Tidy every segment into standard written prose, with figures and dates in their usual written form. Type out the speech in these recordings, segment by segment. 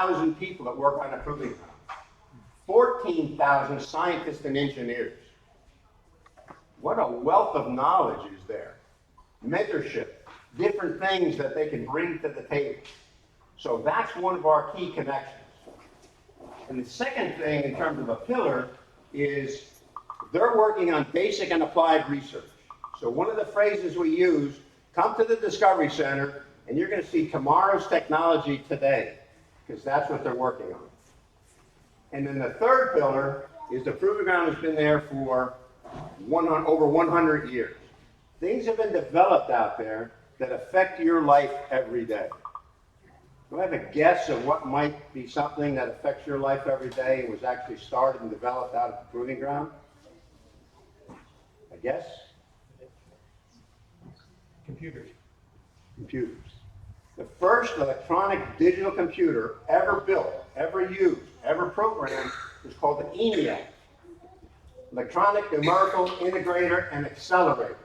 14,000 people that work on a proving ground. 14,000 scientists and engineers. What a wealth of knowledge is there. Mentorship, different things that they can bring to the table. So that's one of our key connections. And the second thing in terms of a pillar is they're working on basic and applied research. So one of the phrases we use, come to the Discovery Center and you're going to see tomorrow's technology today, because that's what they're working on. And then the third pillar is the proving ground has been there for over 100 years. Things have been developed out there that affect your life every day. Do I have a guess of what might be something that affects your life every day and was actually started and developed out at the proving ground? A guess? Computers. Computers. The first electronic digital computer ever built, ever used, ever programmed was called the ENIAC. Electronic Numerical Integrator and Accelerator.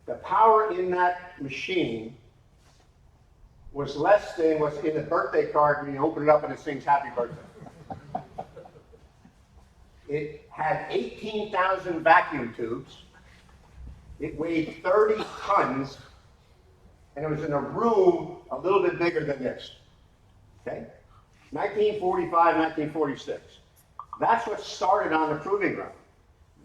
The power in that machine was less than what's in the birthday card when you open it up and it sings happy birthday. It had 18,000 vacuum tubes. It weighed 30 tons, and it was in a room a little bit bigger than this. Okay? 1945, 1946. That's what started on the proving ground.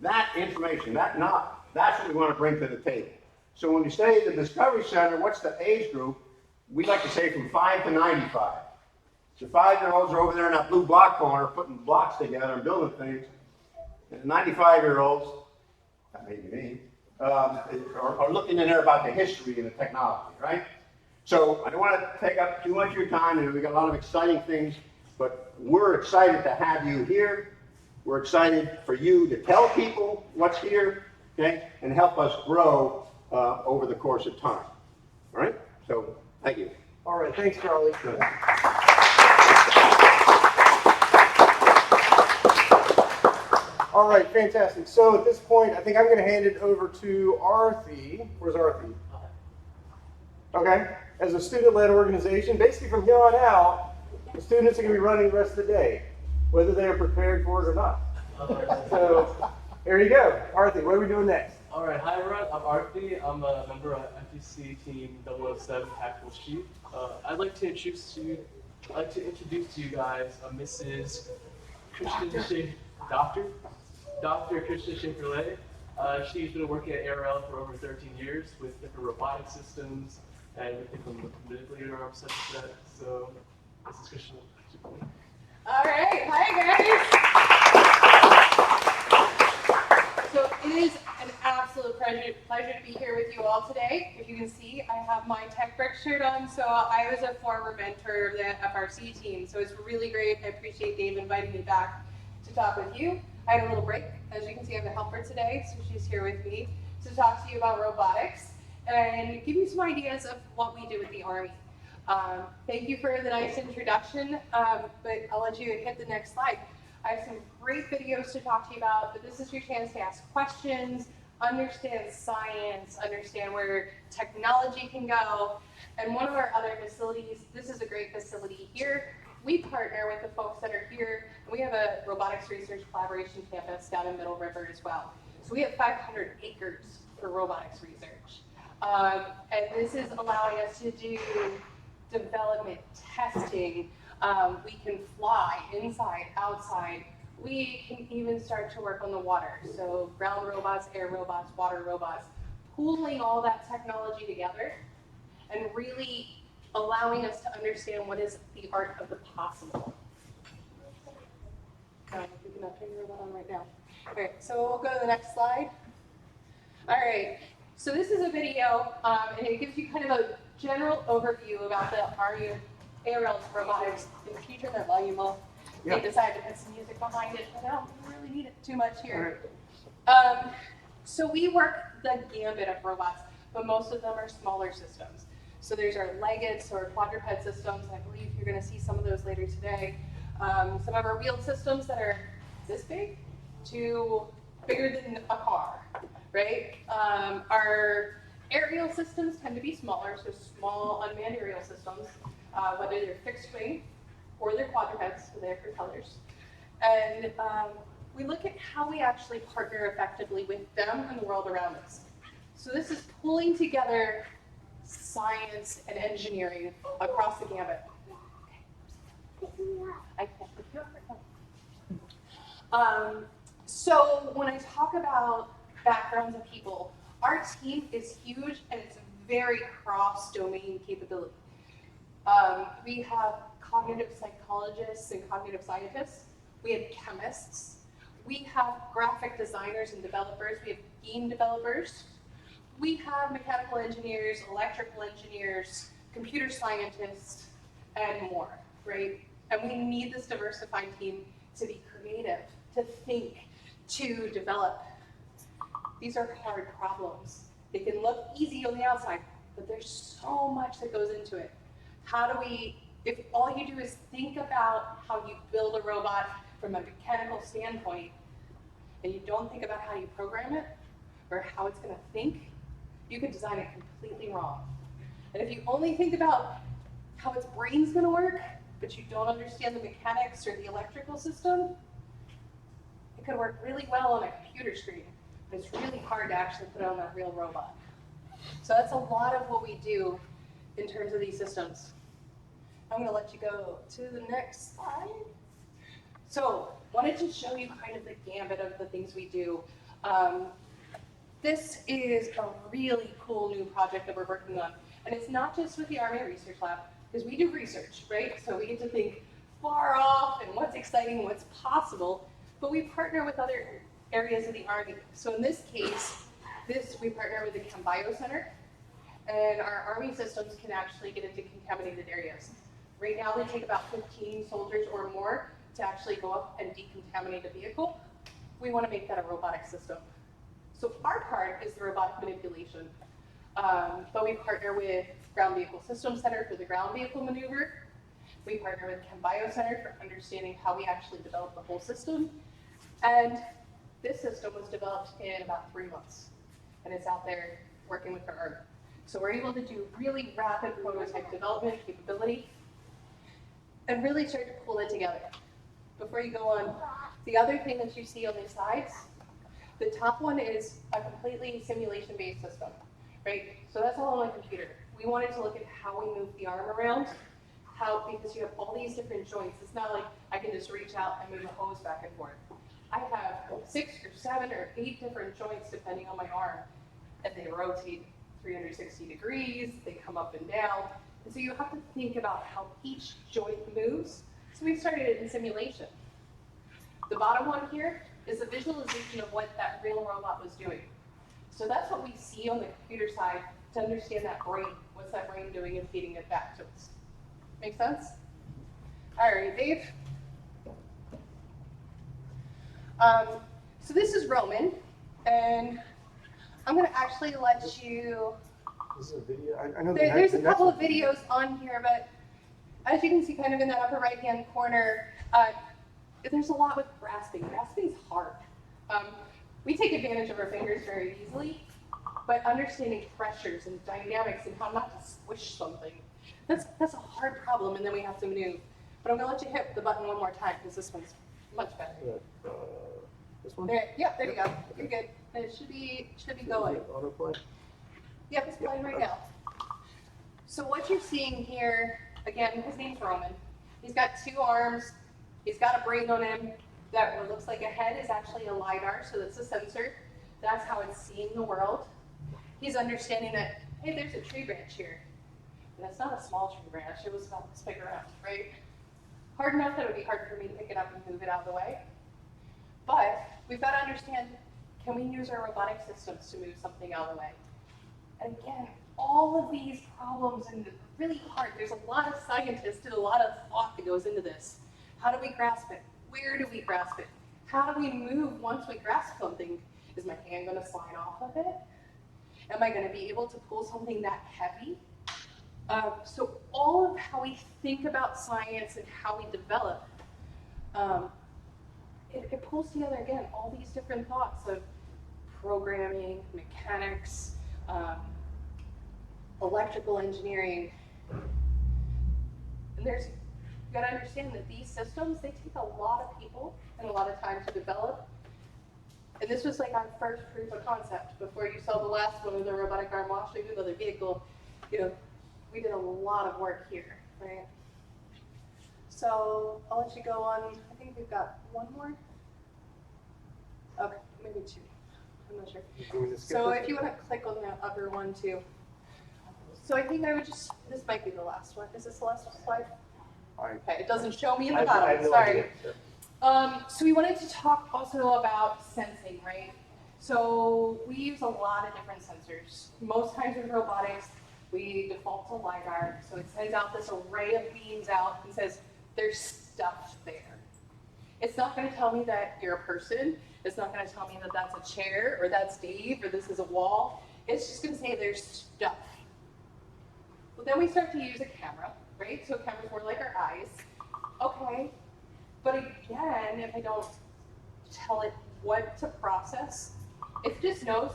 That information, that's what we want to bring to the table. So when we say the Discovery Center, what's the age group? We like to say from 5 to 95. The 5-year-olds are over there in that blue block corner putting blocks together and building things. And the 95-year-olds, that may be me, are looking in there about the history and the technology, right? So I don't want to take up too much of your time, and we've got a lot of exciting things, but we're excited to have you here. We're excited for you to tell people what's here, okay, and help us grow over the course of time. All right? So, thank you. All right, thanks, Charlie. Good. All right, fantastic. So at this point, I think I'm going to hand it over to Arthi. Where's Arthi? Okay. As a student-led organization, basically from here on out, the students are going to be running the rest of the day, whether they are prepared for it or not. So there you go. Arthi, what are we doing next? All right, hi everyone, I'm Arthi. I'm a member of FTC Team 007 Tactical Chief. I'd like to introduce to you guys Mrs. Christian Dr. Christian Schaefer-Lay. She's been working at ARL for over 13 years with different robotic systems and with different manipulator arms such as that. So this is Christian. All right, hi guys. So it is an absolute pleasure to be here with you all today. If you can see, I have my TechBrick shirt on. So I was a former mentor of the FRC team. So it's really great. I appreciate Dave inviting me back to talk with you. I had a little break. As you can see, I have a helper today, so she's here with me to talk to you about robotics and give you some ideas of what we do with the Army. Thank you for the nice introduction, but I'll let you hit the next slide. I have some great videos to talk to you about, but this is your chance to ask questions, understand science, understand where technology can go. And one of our other facilities, this is a great facility here. We partner with the folks that are here, and we have a robotics research collaboration campus down in Middle River as well. So we have 500 acres for robotics research. And this is allowing us to do development, testing. We can fly inside, outside. We can even start to work on the water. So ground robots, air robots, water robots, pooling all that technology together and really allowing us to understand what is the art of the possible. We can turn your robot on right now. All right, so we'll go to the next slide. All right, so this is a video, and it gives you kind of a general overview about the Army ARL's robotics. In the future, that volume will. They decided to put some music behind it, but I don't really need it too much here. So we work the gambit of robots, but most of them are smaller systems. So there's our leggeds or quadruped systems. I believe you're going to see some of those later today. Some of our wheeled systems that are this big to bigger than a car, right? Our aerial systems tend to be smaller, so small unmanned aerial systems. whether they're fixed wing or they're quadrupeds, so they're propellers. And we look at how we actually partner effectively with them and the world around us. So this is pulling together science and engineering across the gambit. I can't pick you up. So when I talk about backgrounds of people, our team is huge and it's very cross-domain capability. We have cognitive psychologists and cognitive scientists. We have chemists. We have graphic designers and developers. We have game developers. We have mechanical engineers, electrical engineers, computer scientists, and more, right? And we need this diversified team to be creative, to think, to develop. These are hard problems. They can look easy on the outside, but there's so much that goes into it. How do we, if all you do is think about how you build a robot from a mechanical standpoint, and you don't think about how you program it, or how it's gonna think, you could design it completely wrong. And if you only think about how its brain's gonna work, but you don't understand the mechanics or the electrical system, it could work really well on a computer screen, but it's really hard to actually put it on a real robot. So that's a lot of what we do in terms of these systems. I'm gonna let you go to the next slide. So, wanted to show you kind of the gambit of the things we do. This is a really cool new project that we're working on. And it's not just with the Army Research Lab, because we do research, right? So we get to think far off and what's exciting, what's possible, but we partner with other areas of the Army. So in this case, we partner with the Chem Bio Center, and our Army systems can actually get into contaminated areas. Right now, they take about 15 soldiers or more to actually go up and decontaminate a vehicle. We want to make that a robotic system. So our part is the robotic manipulation, but we partner with Ground Vehicle Systems Center for the ground vehicle maneuver. We partner with Chem Bio Center for understanding how we actually develop the whole system. And this system was developed in about 3 months, and it's out there working with our Army. So we're able to do really rapid prototype development capability and really start to pull it together. Before you go on, the other thing that you see on these slides, the top one is a completely simulation-based system, right? So that's all on a computer. We wanted to look at how we move the arm around, because you have all these different joints. It's not like I can just reach out and move a hose back and forth. I have 6 or 7 or 8 different joints depending on my arm, and they rotate 360 degrees, they come up and down. And so you have to think about how each joint moves. So we started it in simulation. The bottom one here is a visualization of what that real robot was doing. So that's what we see on the computer side to understand that brain. What's that brain doing and feeding it back to us? Make sense? All right, Dave. So this is Roman, and I'm going to actually let you. This is a video. I know There's a couple of videos on here, but as you can see, kind of in that upper right-hand corner, there's a lot with grasping. Grasping's hard. We take advantage of our fingers very easily, but understanding pressures and dynamics and how not to squish something, that's a hard problem, and then we have to move. But I'm gonna let you hit the button one more time because this one's much better. This one? There you go. You're good. And it should be going. Autoplay. Yep, it's playing right now. So what you're seeing here, again, his name's Roman. He's got 2 arms. He's got a brain on him. That what looks like a head is actually a LiDAR, so that's a sensor. That's how it's seeing the world. He's understanding that, hey, there's a tree branch here. And that's not a small tree branch. It was about this big around, right? Hard enough that it would be hard for me to pick it up and move it out of the way. But we've got to understand, can we use our robotic systems to move something out of the way? And again, all of these problems, and really hard, there's a lot of scientists and a lot of thought that goes into this. How do we grasp it? Where do we grasp it? How do we move once we grasp something? Is my hand going to slide off of it? Am I going to be able to pull something that heavy? So all of how we think about science and how we develop, it pulls together, again, all these different thoughts of programming, mechanics, electrical engineering. And you gotta understand that these systems, they take a lot of people and a lot of time to develop. And this was like our first proof of concept. Before you saw the last one of the robotic arm washing another vehicle, you know, we did a lot of work here, right? So I'll let you go on. I think we've got one more. Okay, maybe two. I'm not sure. So if you want to click on that upper one too. So I think I would just, this might be the last one. Is this the last slide? Okay, it doesn't show me in the bottom, sorry. So we wanted to talk also about sensing, right? So we use a lot of different sensors. Most times with robotics, we default to LiDAR. So it sends out this array of beams out and says, there's stuff there. It's not gonna tell me that you're a person. It's not gonna tell me that that's a chair or that's Dave or this is a wall. It's just gonna say there's stuff. Well, then we start to use a camera, right? So a camera's more like our eyes. Okay, but again, if I don't tell it what to process, it just knows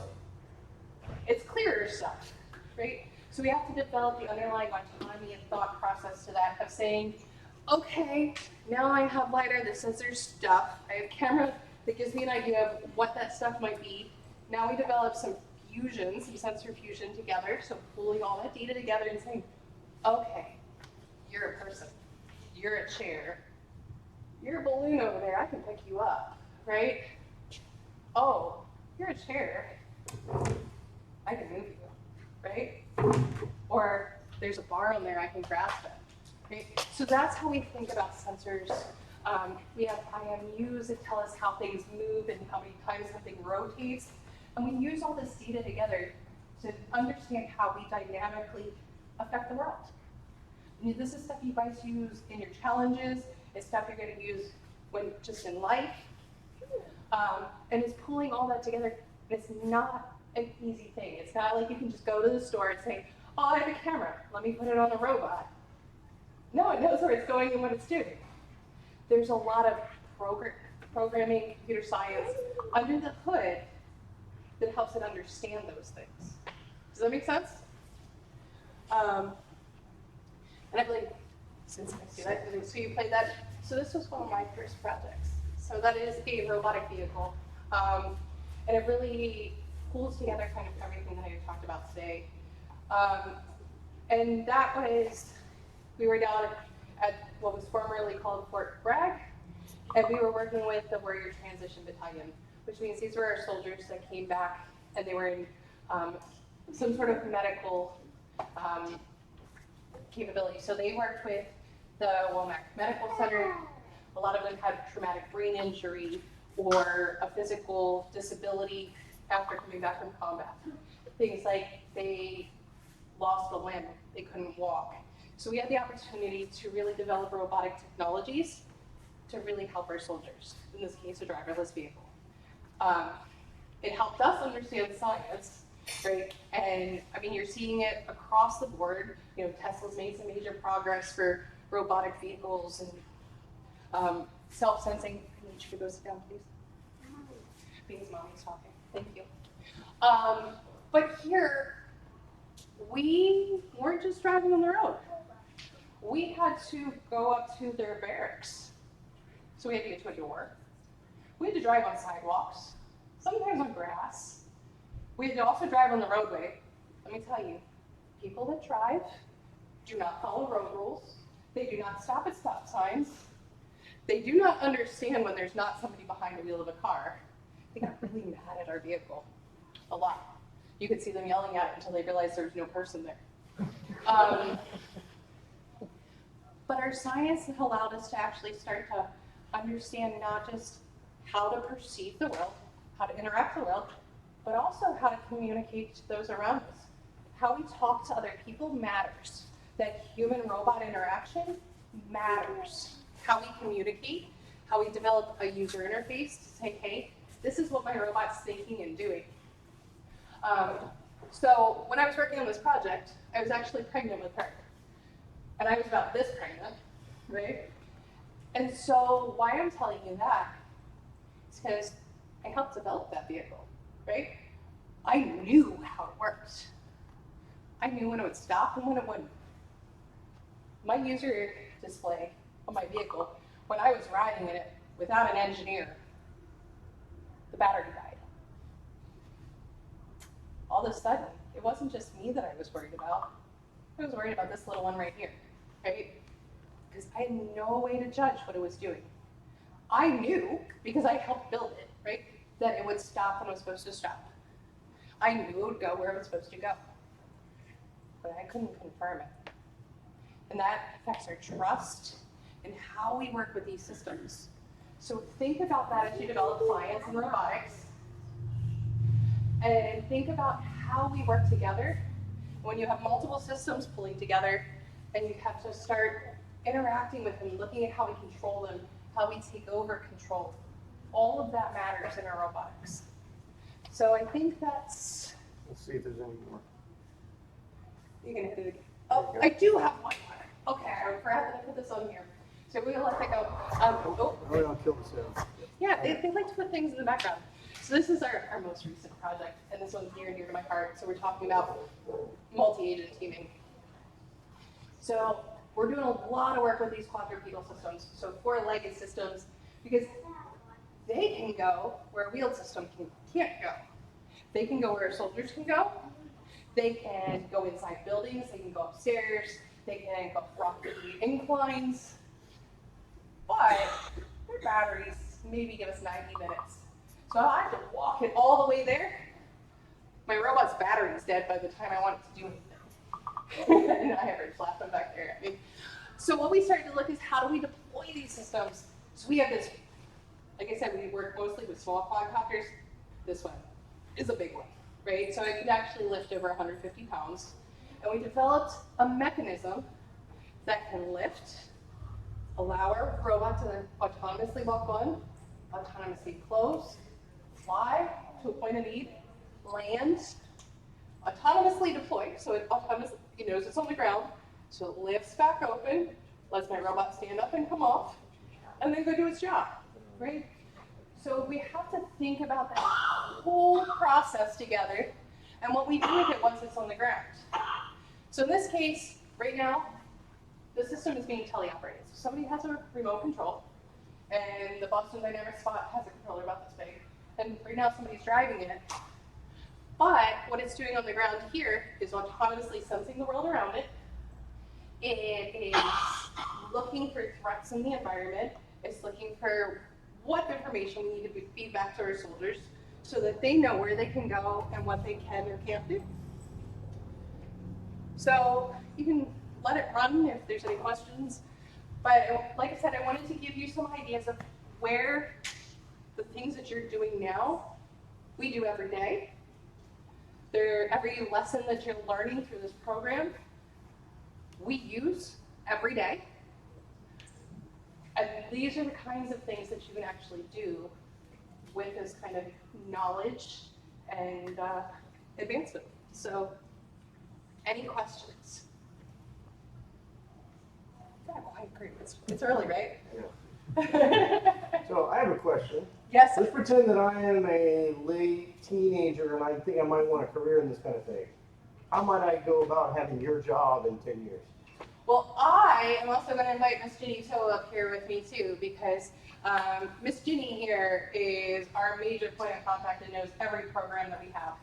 it's clearer stuff, right? So we have to develop the underlying autonomy and thought process to that of saying, okay, now I have LiDAR that says there's stuff. I have camera that gives me an idea of what that stuff might be. Now we develop some fusion, some sensor fusion together. So pulling all that data together and saying, okay, you're a person, you're a chair, you're a balloon over there, I can pick you up, right? Oh, you're a chair, I can move you, right? Or there's a bar on there, I can grasp it. Right? So that's how we think about sensors. We have IMUs that tell us how things move and how many times something rotates. And we use all this data together to understand how we dynamically affect the world. And this is stuff you guys use in your challenges. It's stuff you're going to use when just in life. And it's pulling all that together. It's not an easy thing. It's not like you can just go to the store and say, oh, I have a camera. Let me put it on a robot. No, it knows where it's going and what it's doing. There's a lot of programming, computer science under the hood that helps it understand those things. Does that make sense? And I believe, since I see that, so you played that. So this was one of my first projects. So that is a robotic vehicle. And it really pulls together kind of everything that I talked about today. And that was, we were down at what was formerly called Fort Bragg, and we were working with the Warrior Transition Battalion, which means these were our soldiers that came back and they were in some sort of medical capability. So they worked with the Womack Medical Center. A lot of them had traumatic brain injury or a physical disability after coming back from combat. Things like they lost a limb, they couldn't walk. So we had the opportunity to really develop robotic technologies to really help our soldiers, in this case, a driverless vehicle. It helped us understand science, right? And I mean, you're seeing it across the board. You know, Tesla's made some major progress for robotic vehicles and self-sensing. Can you go sit down, please? Because mommy's talking. Thank you. But here, we weren't just driving on the road. We had to go up to their barracks. So we had to get to a door. We had to drive on sidewalks, sometimes on grass. We had to also drive on the roadway. Let me tell you, people that drive do not follow road rules. They do not stop at stop signs. They do not understand when there's not somebody behind the wheel of a car. They got really mad at our vehicle, a lot. You could see them yelling at it until they realized there was no person there. But our science allowed us to actually start to understand not just how to perceive the world, how to interact with the world, but also how to communicate to those around us. How we talk to other people matters. That human-robot interaction matters. How we communicate, how we develop a user interface to say, hey, this is what my robot's thinking and doing. So when I was working on this project, I was actually pregnant with her. And I was about this pregnant, right? And so why I'm telling you that is because I helped develop that vehicle, right? I knew how it worked. I knew when it would stop and when it wouldn't. My user display of my vehicle. When I was riding in it without an engineer, the battery died. All of a sudden, it wasn't just me that I was worried about. I was worried about this little one right here, right? Because I had no way to judge what it was doing. I knew, because I helped build it, right, that it would stop when it was supposed to stop. I knew it would go where it was supposed to go. But I couldn't confirm it. And that affects our trust and how we work with these systems. So think about that as you develop science and robotics. And think about how we work together when you have multiple systems pulling together and you have to start interacting with them, looking at how we control them, how we take over control. All of that matters in our robotics. So I think that's... Let's see if there's any more. You can hit it again. Oh, I do have one more. Okay, I forgot that I put this on here. So we'll let that go. Oh, I'll kill the sound. Yeah, they like to put things in the background. So this is our most recent project, and this one's near and dear to my heart. So we're talking about multi-agent teaming. So we're doing a lot of work with these quadrupedal systems, so four-legged systems, because they can go where a wheeled system can't go. They can go where soldiers can go. They can go inside buildings. They can go upstairs. They can go up rocky inclines. But their batteries maybe give us 90 minutes. So I have to walk it all the way there. My robot's battery is dead by the time I want it to do anything. And I have her flapping back there at me. So what we started to look is how do we deploy these systems? So we have this, like I said, we work mostly with small quadcopters. This one is a big one, right? So it could actually lift over 150 pounds. And we developed a mechanism that can lift, allow our robot to autonomously walk on, autonomously close, fly to a point of need, land, autonomously deploy, so it autonomously knows it's on the ground, so it lifts back open, lets my robot stand up and come off, and then go do its job, right? So we have to think about that whole process together and what we do with it once it's on the ground. So in this case, right now, the system is being teleoperated. So somebody has a remote control, and the Boston Dynamics spot has a controller about this big, and right now somebody's driving it. But what it's doing on the ground here is autonomously sensing the world around it. It is looking for threats in the environment. It's looking for what information we need to feed back to our soldiers so that they know where they can go and what they can or can't do. So you can let it run if there's any questions. But like I said, I wanted to give you some ideas of where the things that you're doing now, we do every day. Every lesson that you're learning through this program, we use every day. And these are the kinds of things that you can actually do with this kind of knowledge and advancement. So, any questions? Yeah, quiet group. It's early, right? Yeah. So I have a question. Yes. Let's pretend that I am a late teenager and I think I might want a career in this kind of thing. How might I go about having your job in 10 years? Well, I am also going to invite Miss Ginny Toe up here with me too, because Miss Ginny here is our major point of contact and knows every program that we have.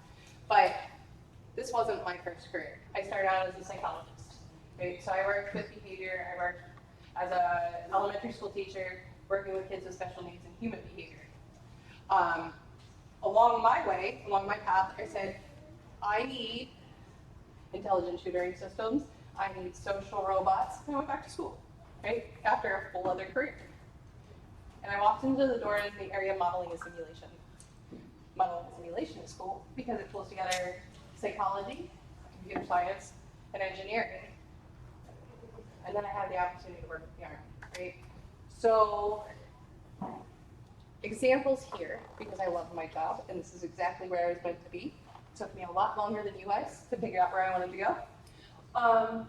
But this wasn't my first career. I started out as a psychologist. Right? So I worked with behavior. I worked as an elementary school teacher, working with kids with special needs and human behavior. Along my way, along my path, I said, I need intelligent tutoring systems. I need social robots. And I went back to school, right? After a full other career. And I walked into the door in the area of modeling and simulation. Modeling and simulation is cool because it pulls together psychology, computer science, and engineering. And then I had the opportunity to work with the Army, right? So, examples here, because I love my job, and this is exactly where I was meant to be. It took me a lot longer than you guys to figure out where I wanted to go.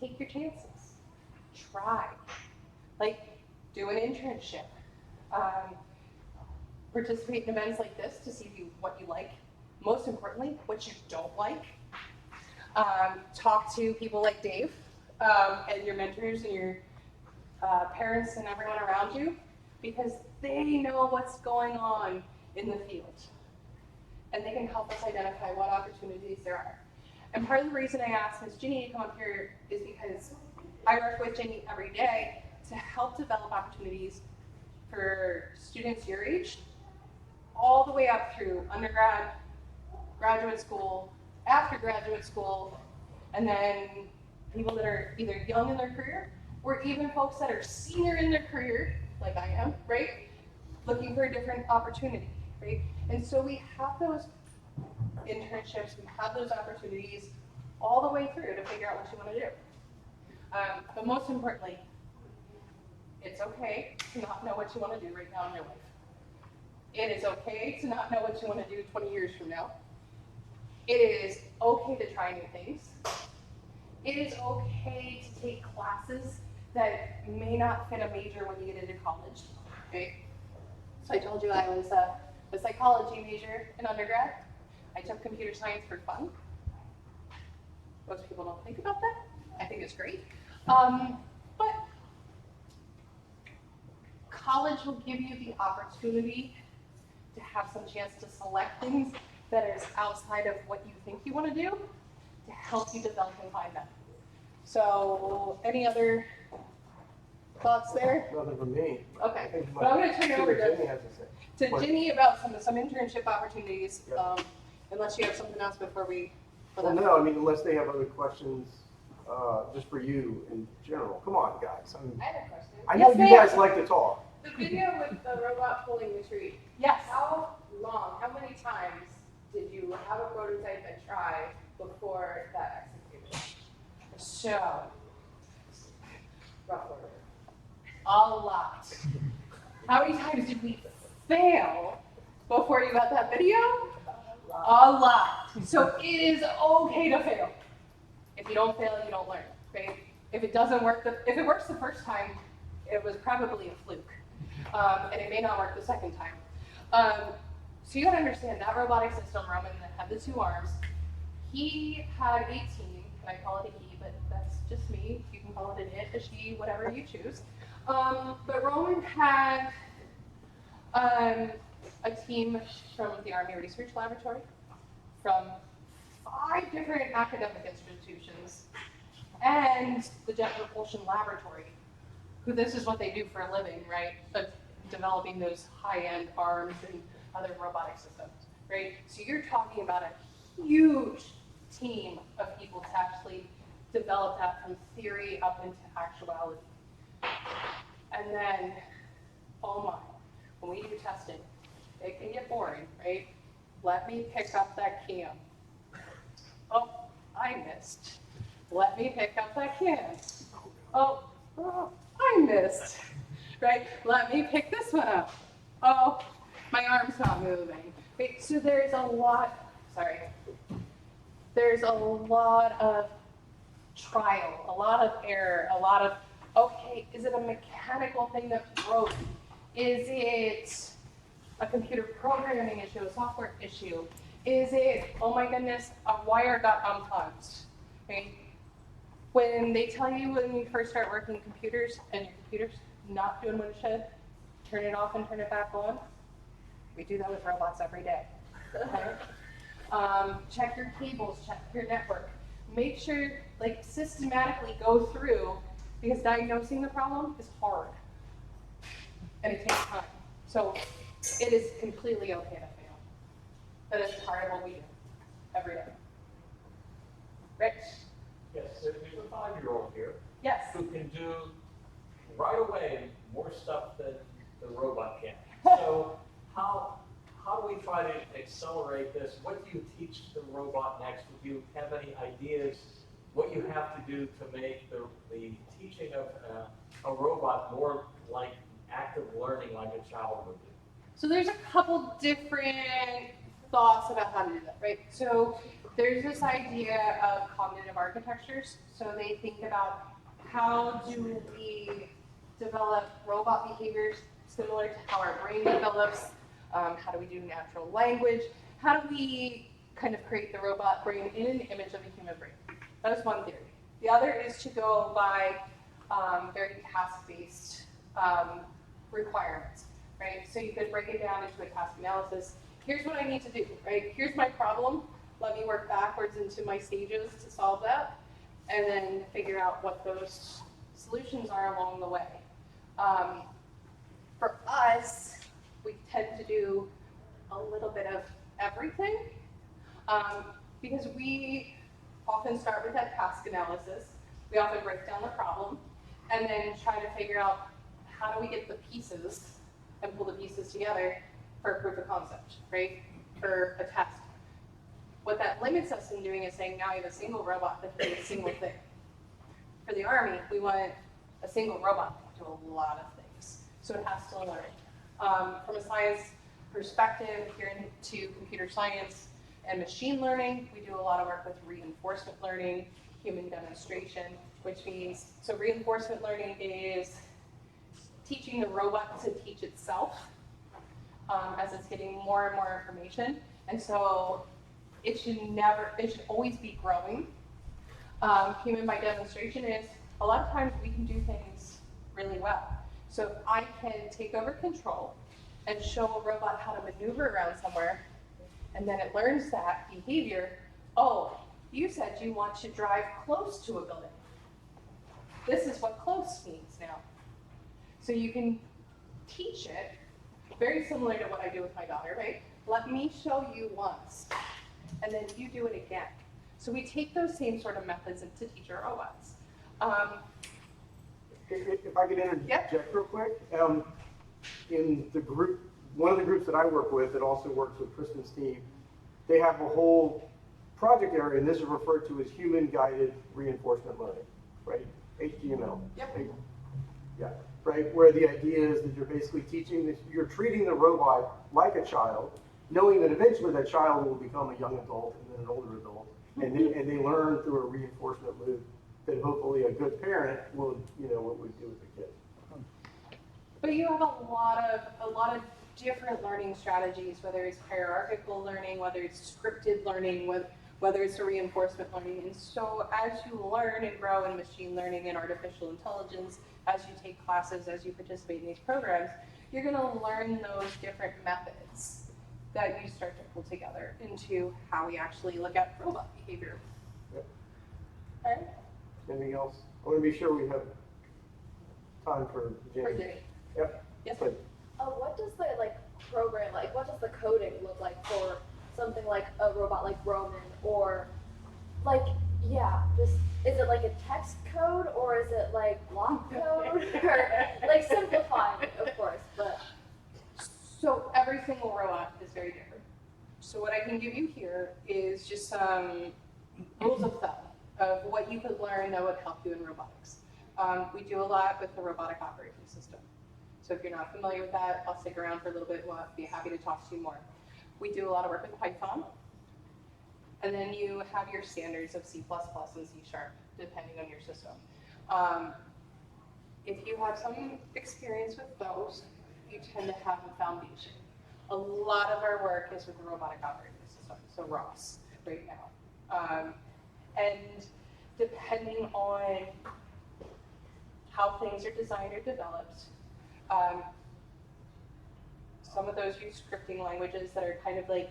Take your chances. Try. Like, do an internship. Participate in events like this to see what you like. Most importantly, what you don't like. Talk to people like Dave and your mentors and parents and everyone around you, because they know what's going on in the field. And they can help us identify what opportunities there are. And part of the reason I asked Ms. Ginny to come up here is because I work with Ginny every day to help develop opportunities for students your age, all the way up through undergrad, graduate school, after graduate school, and then people that are either young in their career, or even folks that are senior in their career, like I am, right? Looking for a different opportunity, right? And so we have those internships, we have those opportunities all the way through to figure out what you want to do. But most importantly, it's okay to not know what you want to do right now in your life. It is okay to not know what you want to do 20 years from now. It is okay to try new things. It is okay to take classes that may not fit a major when you get into college, okay? So I told you I was a psychology major in undergrad. I took computer science for fun. Most people don't think about that. I think it's great. But college will give you the opportunity to have some chance to select things that is outside of what you think you want to do to help you develop and find them. So, any other thoughts there? Nothing from me. Okay, but I'm going to turn it over Ginny has to say. to Ginny about some internship opportunities, unless you have something else before we. Well, no, I mean, unless they have other questions, just for you in general. Come on, guys. I have a question. I know Yes, you ma'am. guys like to talk. The video with the robot pulling the tree, Yes. how many times did you have a prototype and try before that executed? So, Rough order. a lot. How many times did we fail before you got that video? A lot. So it is okay to fail. If you don't fail, you don't learn, right? If it doesn't work, if it works the first time, it was probably a fluke. And it may not work the second time. So you gotta understand that robotic system, Roman, that had the 2 arms, he had 18, and I call it a he, but that's just me. You can call it an it, a she, whatever you choose. But Roman had a team from the Army Research Laboratory, from 5 different academic institutions, and the Jet Propulsion Laboratory, who this is what they do for a living, right? But developing those high-end arms and other robotic systems, right? So you're talking about a huge team of people to actually develop that from theory up into actuality. And then, oh my, when we do testing, it can get boring, right? Let me pick up that can. Oh, I missed. Let me pick up that can. Oh, I missed. Right? Let me pick this one up. Oh, my arm's not moving. Right? So there's a lot of trial, a lot of error, a lot of, okay, is it a mechanical thing that's broken? Is it a computer programming issue, a software issue? Is it, oh my goodness, a wire got unplugged? Okay? When they tell you when you first start working computers and your computer's not doing what it should, turn it off and turn it back on. We do that with robots every day. Okay? Check your cables, check your network. Make sure, like, systematically go through, because diagnosing the problem is hard. And it takes time. So it is completely okay to fail. That is part of what we do every day. Rich? Yes, there's a 5-year-old here Yes. who can do right away more stuff than the robot can. So how do we try to accelerate this? What do you teach the robot next? Do you have any ideas what you have to do to make the teaching of a robot more like active learning like a child would do? So there's a couple different thoughts about how to do that, right? So there's this idea of cognitive architectures. So they think about how do we develop robot behaviors similar to how our brain develops, how do we do natural language, how do we kind of create the robot brain in an image of a human brain. That is one theory. The other is to go by very task-based requirements, right? So you could break it down into a task analysis. Here's what I need to do, right? Here's my problem. Let me work backwards into my stages to solve that, and then figure out what those solutions are along the way. For us, we tend to do a little bit of everything, because we often start with that task analysis. We often break down the problem, and then try to figure out how do we get the pieces and pull the pieces together for a proof of concept, right? For a test. What that limits us in doing is saying now you have a single robot that can do a single thing. For the Army, we want a single robot that can do a lot of things. So it has to learn. From a science perspective, if you're into computer science and machine learning, we do a lot of work with reinforcement learning, human demonstration, which means, so reinforcement learning is teaching the robot to teach itself as it's getting more and more information. And so it should always be growing. Human by demonstration is, a lot of times we can do things really well. So if I can take over control and show a robot how to maneuver around somewhere, and then it learns that behavior, oh, you said you want to drive close to a building. This is what close means now. So you can teach it, very similar to what I do with my daughter, right? Let me show you once, and then you do it again. So we take those same sort of methods to teach our robots. If I could interject Yep. real quick, in the group, one of the groups that I work with that also works with Kristen's team, they have a whole project area, and this is referred to as human-guided reinforcement learning, right? HGML. Yep. Yeah, right, where the idea is that you're basically teaching, that you're treating the robot like a child, knowing that eventually that child will become a young adult and then an older adult, and they learn through a reinforcement loop that hopefully a good parent would do with the kid. But you have a lot of different learning strategies, whether it's hierarchical learning, whether it's scripted learning, whether it's a reinforcement learning. And so as you learn and grow in machine learning and artificial intelligence, as you take classes, as you participate in these programs, you're going to learn those different methods that you start to pull together into how we actually look at robot behavior. Yep. All right? Anything else? I want to be sure we have time for For Jenny. Jenny. Yep. Yes, Good. What does the program, what does the coding look like for something like a robot like Roman, or is it like a text code, or is it like block code, or simplifying it, of course, but. So every single robot is very different. So what I can give you here is just some rules of thumb of what you could learn that would help you in robotics. We do a lot with the robotic operating system. So if you're not familiar with that, I'll stick around for a little bit. We'll be happy to talk to you more. We do a lot of work with Python. And then you have your standards of C++ and C#, depending on your system. If you have some experience with those, you tend to have a foundation. A lot of our work is with the robotic operating system, so ROS, right now. And depending on how things are designed or developed, some of those use scripting languages that are kind of like,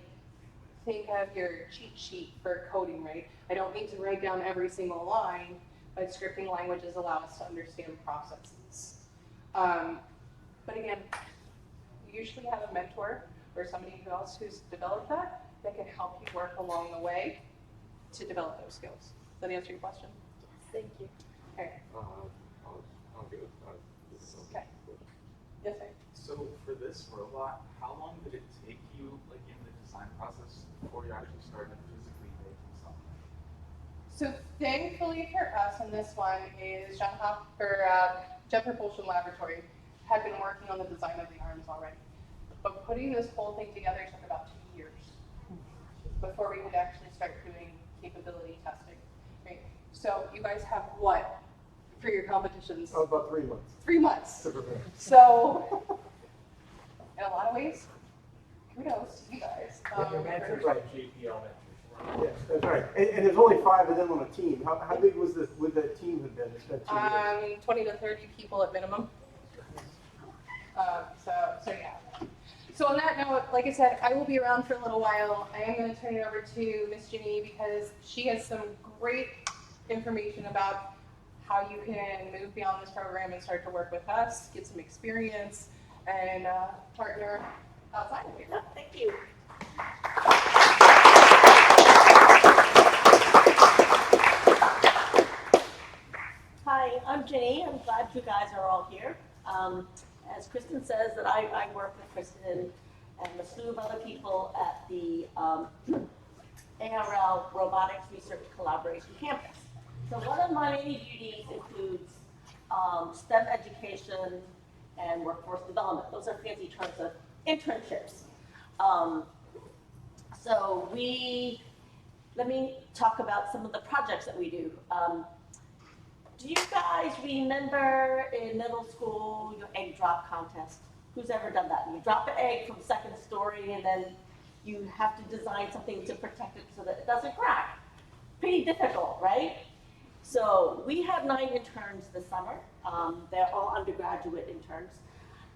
think of your cheat sheet for coding, right? I don't need to write down every single line, but scripting languages allow us to understand processes. But again, you usually have a mentor or somebody else who's developed that can help you work along the way to develop those skills. Does that answer your question? Thank you. Okay. I'll go. Okay. Yes, sir. So for this robot, how long did it take you, in the design process, before you actually started physically making something? So thankfully for us in this one is Jet Propulsion Laboratory had been working on the design of the arms already. But putting this whole thing together took about 2 years before we could actually start doing capability testing. Right? So you guys have what for your competitions? Oh, about 3 months 3 months. to prepare. So in a lot of ways, kudos to you guys. Your mentors right. at JP Elementary. Yes, that's right. And there's only 5 of them on a team. How big would that team have been? It's been 2 years. 20 to 30 people at minimum. So yeah. So on that note, like I said, I will be around for a little while. I am going to turn it over to Miss Ginny because she has some great information about how you can move beyond this program and start to work with us, get some experience, and partner outside of here. Thank you. Hi, I'm Jenny. I'm glad you guys are all here. As Kristen says, that I work with Kristen and a slew of other people at the ARL Robotics Research Collaboration Campus. So one of my main duties includes STEM education and workforce development. Those are fancy terms of internships. Let me talk about some of the projects that we do. Do you guys remember in middle school your egg drop contest? Who's ever done that? You drop an egg from second story and then you have to design something to protect it so that it doesn't crack. Pretty difficult, right? So we have 9 interns this summer. They're all undergraduate interns.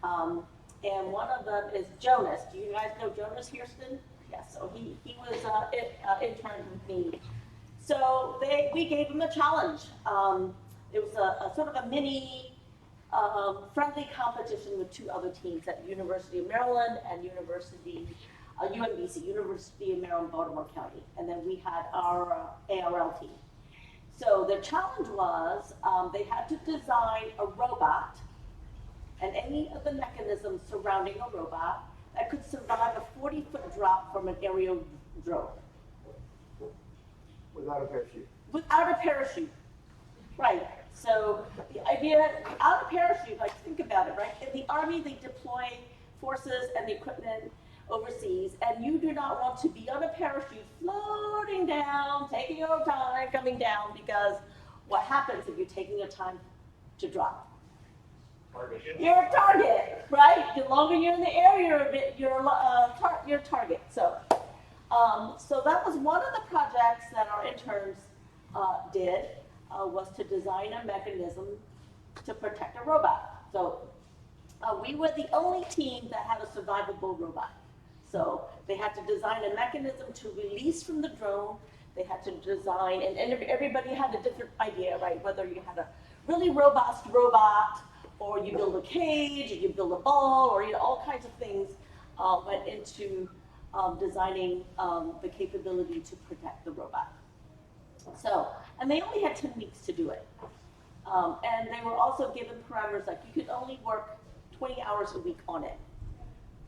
And one of them is Jonas. Do you guys know Jonas Hairston? Yes, so he was intern with me. So we gave him a challenge. It was a sort of a mini friendly competition with 2 other teams at University of Maryland and UMBC, University of Maryland, Baltimore County. And then we had our ARL team. So the challenge was they had to design a robot and any of the mechanisms surrounding a robot that could survive a 40-foot drop from an aerial drone. Without a parachute. Without a parachute. Right. So the idea, without a parachute, like think about it, right? In the Army, they deploy forces and equipment overseas, and you do not want to be on a parachute floating down, taking your time coming down, because what happens if you're taking your time to drop? You're a target, right? The longer you're in the air, you're target. So that was one of the projects that our interns did, was to design a mechanism to protect a robot. So we were the only team that had a survivable robot. So they had to design a mechanism to release from the drone. They had to design, and everybody had a different idea, right? Whether you had a really robust robot, or you build a cage, or you build a ball, or all kinds of things went into designing the capability to protect the robot. So, and they only had 10 weeks to do it. And they were also given parameters like you could only work 20 hours a week on it.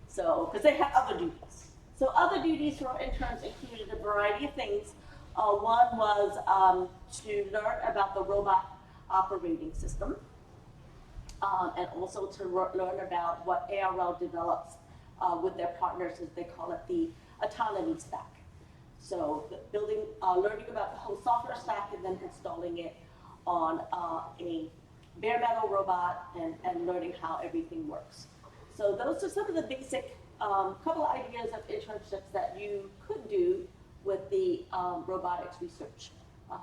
So, because they had other duties. So other duties for our interns included a variety of things. One was to learn about the robot operating system, and also to learn about what ARL develops with their partners, as they call it, the autonomy stack. So learning about the whole software stack and then installing it on a bare metal robot and learning how everything works. So those are some of the basic couple of ideas of internships that you could do with the Robotics Research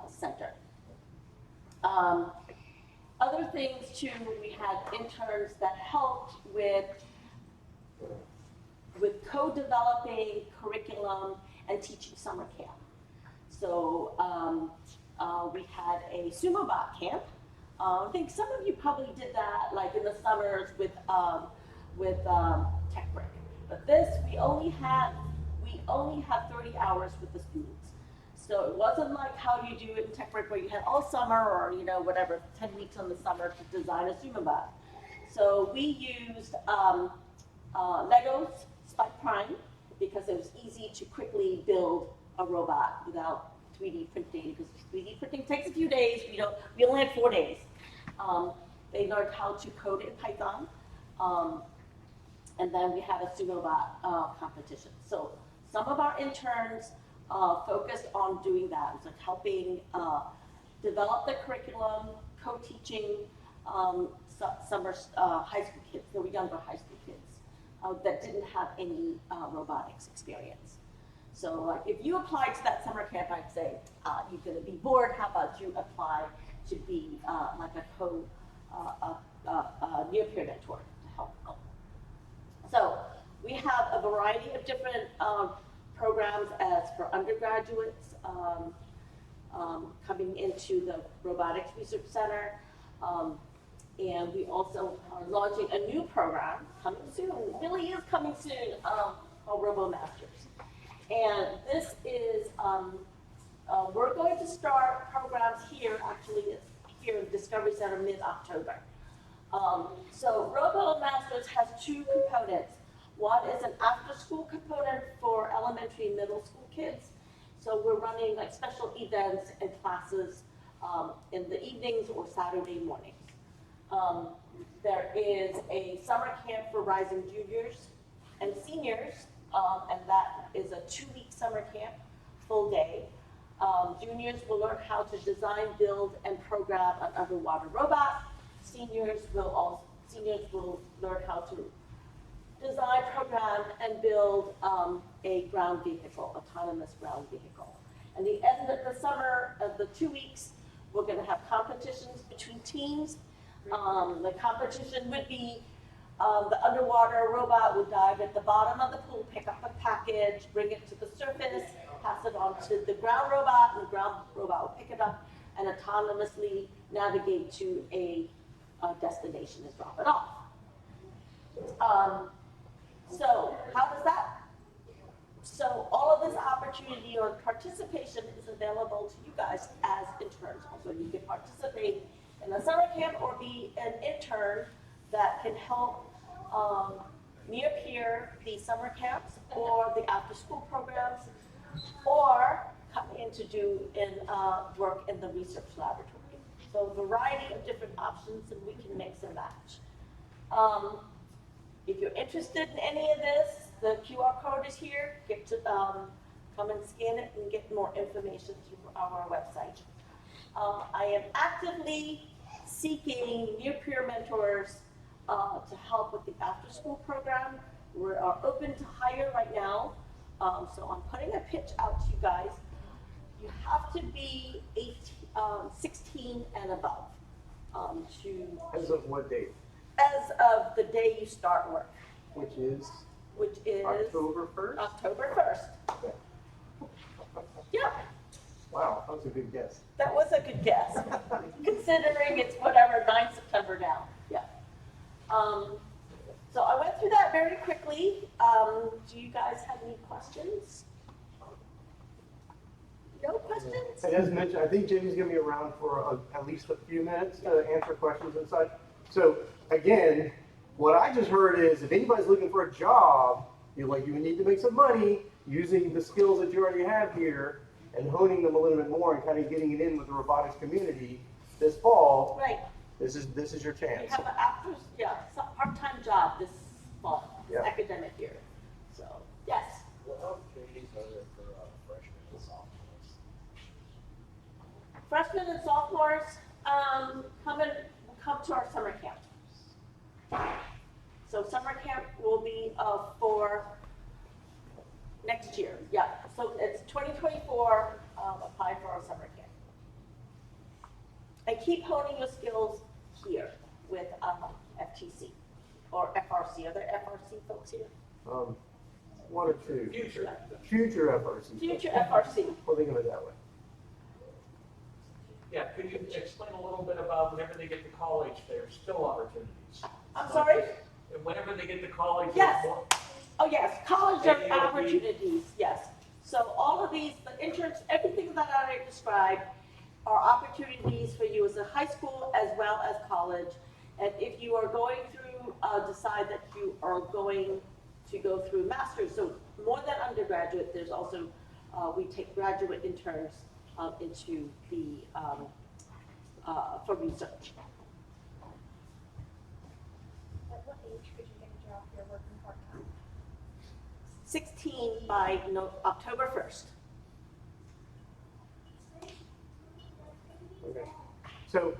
Center. Other things too, we had interns that helped with co-developing curriculum and teaching summer camp. So we had a sumo bot camp. I think some of you probably did that like in the summers with TechBrick. But this, we only had 30 hours with the students. So it wasn't like how you do it in TechBrick where you had all summer or whatever, 10 weeks on the summer to design a sumo bot. So we used Legos Spike Prime because it was easy to quickly build a robot without 3D printing, because 3D printing takes a few days. We only had 4 days. They learned how to code in Python. And then we had a sumo bot competition. So some of our interns focused on doing that. It was like helping develop the curriculum, co-teaching summer high school kids. They were younger high school kids that didn't have any robotics experience. So like if you applied to that summer camp, I'd say, you're gonna be bored, how about you apply to be like a near-peer mentor to help them. So we have a variety of different programs as for undergraduates coming into the Robotics Research Center. And we also are launching a new program coming soon, it really is coming soon, called RoboMasters. And this is, we're going to start programs here, actually it's here in Discovery Center mid-October. So RoboMasters has two components. One is an after-school component for elementary and middle school kids. So we're running like special events and classes in the evenings or Saturday mornings. There is a summer camp for rising juniors and seniors, and that is a 2-week summer camp, full day. Juniors will learn how to design, build, and program an underwater robot. Seniors will learn how to design, program, and build a ground vehicle, autonomous ground vehicle. And the end of the summer, of the 2 weeks, we're going to have competitions between teams. The competition would be the underwater robot would dive at the bottom of the pool, pick up a package, bring it to the surface, pass it on to the ground robot, and the ground robot will pick it up and autonomously navigate to a destination and drop it off. So how does that? So all of this opportunity or participation is available to you guys as interns. So you can participate in a summer camp or be an intern that can help near-peer the summer camps or the after-school programs, or come in to do work in the research laboratory. So a variety of different options, and we can mix and match. If you're interested in any of this, the QR code is here. Get to come and scan it and get more information through our website. I am actively seeking near-peer mentors to help with the after-school program. We are open to hire right now, so I'm putting a pitch out to you guys. You have to be 16 and above As of what date? as of the day you start work, Which is October 1st? October 1st. Okay. Yeah, Wow, that was a good guess. that was a good guess, considering it's whatever, 9 September now. Yeah. So I went through that very quickly. Do you guys have any questions? No questions? And as mentioned, I think Jimmy's gonna be around for at least a few minutes to answer questions and such. So again, what I just heard is if anybody's looking for a job, you need to make some money using the skills that you already have here and honing them a little bit more and kind of getting it in with the robotics community this fall. Right. This is your We chance. have some part-time job this fall, this Yeah. academic year. So, yes. What opportunities are there for freshmen and sophomores? Freshmen and sophomores, come to our summer camp. So summer camp will be for next year. Yeah, so it's 2024, apply for our summer camp. And keep honing your skills here with FTC or FRC. Are there FRC folks here? One or two. Future. Future FRC. Future FRC. We'll think of it that way. Yeah, could you explain a little bit about whenever they get to college, there's still opportunities? I'm sorry? And whenever they get to college, Yes. there's more. Oh, yes, college Maybe it'll be- opportunities, yes. So all of these, the interns, everything that I described are opportunities for you as a high school as well as college. And if you are going through, decide that you are going to go through master's, so more than undergraduate, there's also, we take graduate interns into the, for research. At what age could you get a job if you're working part-time? 16 by October 1st. Okay. So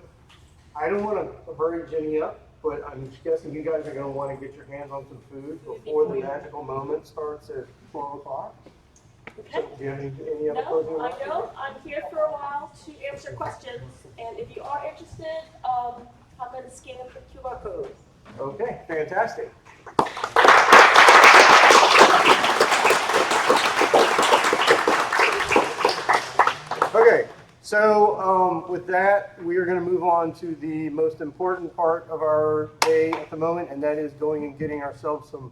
I don't want to hurry Jenny up, but I'm guessing you guys are going to want to get your hands on some food before the magical moment starts at 12 o'clock. So, Okay? do you have any other closing No, I remarks? don't. I'm here for a while to answer questions, and if you are interested, come and scan the QR code. Okay, fantastic. Okay, so with that, we are going to move on to the most important part of our day at the moment, and that is going and getting ourselves some